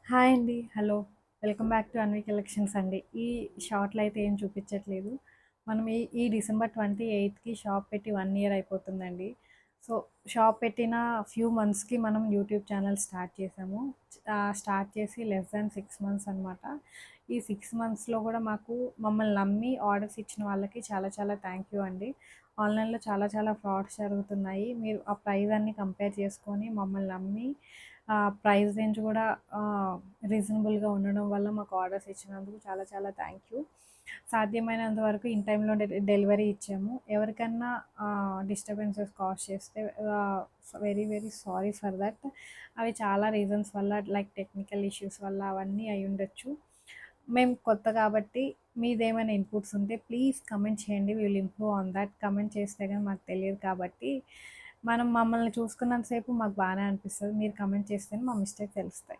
Hi అండి. Hello. Welcome back to Anvi collections అండి. ఈ షార్ట్‌లో అయితే ఏం చూపించట్లేదు. మనం ఈ ఈ డిసెంబర్ 28కి షాప్ పెట్టి 1 ఇయర్ అయిపోతుందండి. సో, షాప్ పెట్టిన ఫ్యూ మంత్స్‌కి మనం యూట్యూబ్ ఛానల్ స్టార్ట్ చేసాము. స్టార్ట్ చేసి లెస్ దాన్ 6 మంత్స్ అనమాట. ఈ 6 మంత్స్‌లో కూడా మమ్మల్ని నమ్మి ఆర్డర్స్ ఇచ్చిన వాళ్ళకి చాలా చాలా థ్యాంక్ యూ అండి. ఆన్‌లైన్‌లో చాలా చాలా ఫ్రాడ్స్ జరుగుతున్నాయి. మీరు ఆ ప్రైస్ అన్నీ కంపేర్ చేసుకొని మమ్మల్ని నమ్మి ప్రైస్ రేంజ్ కూడా రీజనబుల్‌గా ఉండడం వల్ల మాకు ఆర్డర్స్ ఇచ్చినందుకు చాలా చాలా థ్యాంక్ యూ. సాధ్యమైనంత వరకు ఇన్ టైంలో డెలివరీ ఇచ్చాము. ఎవరికన్నా డిస్టర్బెన్సెస్ కాజ్ చేస్తే very very sorry for that. అవి చాలా రీజన్స్ వల్ల లైక్ టెక్నికల్ ఇష్యూస్ వల్ల అవన్నీ అయ్యుండొచ్చు. మేము కొత్త కాబట్టి మీదేమైనా ఇన్పుట్స్ ఉంటే ప్లీజ్ కమెంట్ చేయండి. We will improve on that. Comment చేస్తే గాని మాకు తెలియదు కాబట్టి మమ్మల్ని చూసుకున్నంత సేపు మాకు బానే అనిపిస్తది. మీరు కమెంట్ చేస్తేనే మా మిస్టేక్ తెలుస్తాయి.